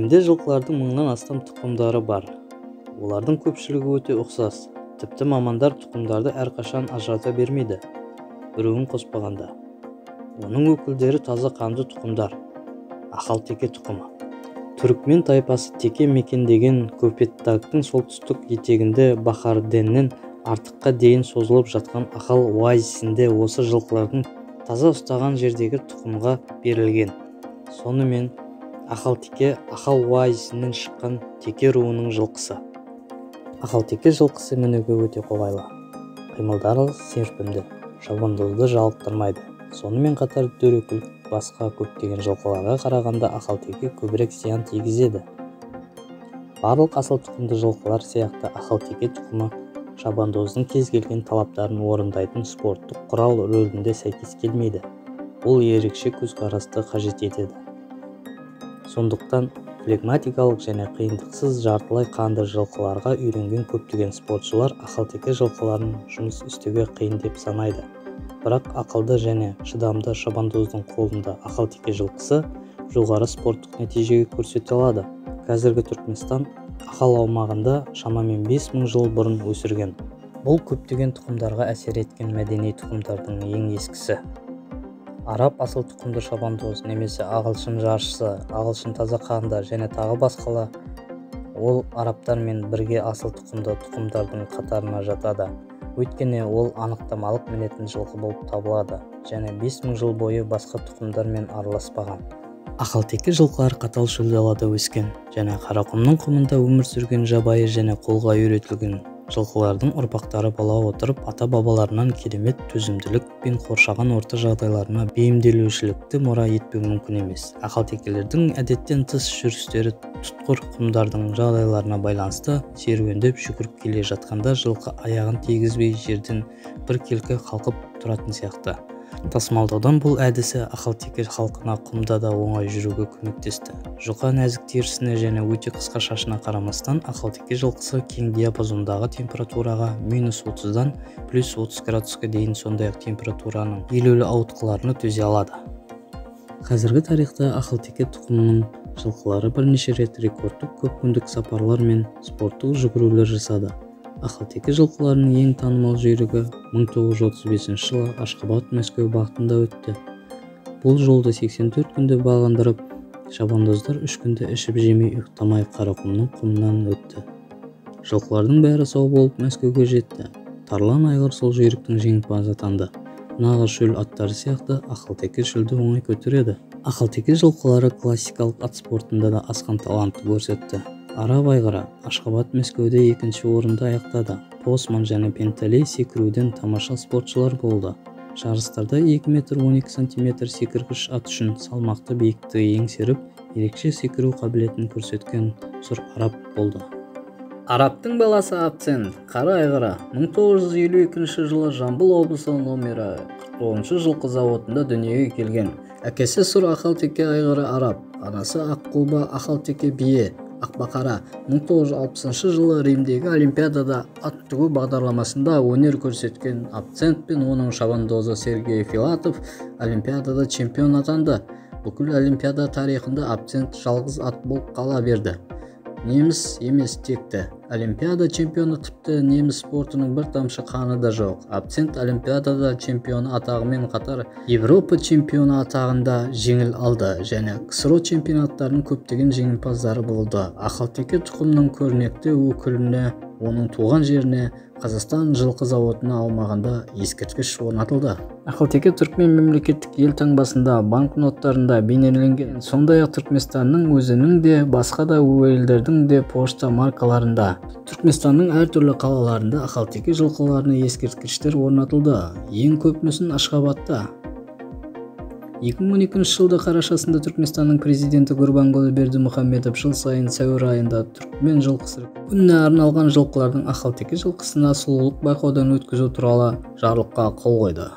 әлемде жылқылардың мыңнан астам тұқымдары бар. Олардың көпшілігі өте ұқсас. Тіпті мамандар тұқымдарды әрқашан ажырата бермейді, біреуін қоспағанда. Оның өкілдері таза қанды тұқымдар. Ақалтеке тұқымы. Түрікмен тайпасы теке мекендеген Көкпеттақтың солтүстік етегінде Бахарденнен артыққа дейін созылып жатқан Ахал оазисінде осы жылқылардың таза ұстаған жердегі тұқымға берілген. Сонымен Ақалтеке Ахал оазисінен шыққан теке руының жылқысы. Ақалтеке жылқысы мінуге өте қолайлы. Қимылдары серпімді, шабандозды жалықтырмайды. Сонымен қатар дөрекіл басқа көптеген жылқыларға қарағанда Ақалтеке көбірек зиян тигізеді. Барлық асыл тұқымды жылқылар сияқты Ақалтеке тұқымы шабандоздың кез келген талаптарын орындайтын спорттық құрал рөлінде сәйкес келмейді. Ол ерекше көзқарасты қажет етеді. Сондықтан флегматикалық және қиындықсыз жартылай қанды жылқыларға үйренген көптеген спортшылар Ақалтеке жылқыларын жұмыс істеуге қиын деп санайды. Бірақ ақылды және шыдамды шабандоздың қолында Ақалтеке жылқысы жоғары спорттық нәтижеге көрсете алады. Қазіргі Түркменстан Ахал аумағында шамамен 5000 жыл бұрын өсірген. Бұл көптеген тұқымдарға әсер еткен мәдени тұқымдардың ең ескісі. Араб асыл тұқымды шабандоз немесе ағылшын жаршысы, ағылшын таза қанды және тағы басқалар ол арабтармен бірге асыл тұқымды тұқымдардың қатарына жатады. Өйткені ол анықтамалық мінетін жылқы болып табылады және 5000 жыл бойы басқа тұқымдармен араласпаған. Ақалтеке жылқылар қатал шөл далада өскен және Қарақұмның құмында өмір сүрген жабайы және қолға үйретілген жылқылардың ұрпақтары бола отырып ата-бабаларынан керемет төзімділік пен қоршаған орта жағдайларына бейімделушілікті мұра етпеу мүмкін емес. Ақалтекелердің әдеттен тыс жүрістері тұтқыр құмдардың жағдайларына байланысты серуендеп жүгіріп келе жатқанда жылқы аяғын тигізбей жерден біркелкі қалқып тұратын сияқты. Тасымалдаудан бұл әдісі Ақалтеке халқына құмда да оңай жүруге көмектесті. Жұқа нәзік терісіне және өте қысқа шашына қарамастан Ақалтеке жылқысы кең диапазондағы температураға -30-дан +30 градусқа дейін сондай-ақ температураның елеулі ауытқуларына төзе алады. Қазіргі тарихта Ақалтеке тұқымының жылқылары бірнеше рет рекордтық көп күндік сапарлар мен спорттық жүгірулер жасады. Ақалтеке жылқыларының ең танымал жүйрігі 1935 жылы Ашхабад-Мәскеу бағытында өтті. Бұл жолды 84 күнде бағындырып, шабандоздар 3 күнде ішіп жемей ұйықтамай Қарақұмның құмынан өтті. Жылқылардың бәрі сау болып Мәскеуге жетті. Тарлан айғыр сол жүйріктің жеңімпазы атанды. Нағыз шөл аттары сияқты Ақалтеке шөлді оңай көтереді. Ақалтеке жылқылары классикалық ат спортында да асқан талантты көрсетті. Араб айғыры Ашхабад Мәскеуде 2-ші орында аяқтады. Посман және Пенталей секіруден тамаша спортшылар болды. Жарыстарда 2 метр 12 сантиметр секіргіш ат үшін салмақты биіктігі еңсеріп, ерекше секіру қабілетін көрсеткен сұр араб болды. Арабтың баласы Абцент, қара айғыры 1952 жылы Жамбыл облысы номері 49 жылқы заводында дүниеге келген. Әкесі сұр Ақалтеке айғыры араб, анасы Аққұба Ақалтеке бие Ақбақара. 1960 жылы Римдегі Олимпиадада ат тігу бағдарламасында өнер көрсеткен Абцент пен оның шабандозы Сергей Филатов Олимпиадада чемпион атанды. Бүкіл Олимпиада тарихында Абцент жалғыз ат болып қала берді. Неміс емес текті. Олимпиада чемпионы тіпті неміс спортының бір тамшы қаны да жоқ. Абцент Олимпиадада чемпионы атағымен қатар Европа чемпионы атағында жеңіл алды және КСРО чемпионаттарының көптеген жеңімпаздары болды. Ақалтеке тұқымның көрнекті өкіліне оның туған жеріне Қазақстан жылқы заводына аумағында ескерткіш орнатылды. Ақалтеке Түркмен мемлекеттік елтаңбасында, банкноттарында бейнеленген, сондай-ақ Түркменстанның өзінің де, басқа да елдердің де пошта маркаларында. Түркменстанның әртүрлі қалаларында Ақалтеке жылқыларына ескерткіштер орнатылды. Ең көп мүсін Ашхабадта. 2012 жылды қарашасында Түркменстанның президенті Гурбангулы Бердімұхамедов жыл сайын сәуір айында Түркмен жылқысы күніне арналған жылқылардың Ақалтеке жылқысына сұлулық байқаудан өткізу туралы жарлыққа қол қойды.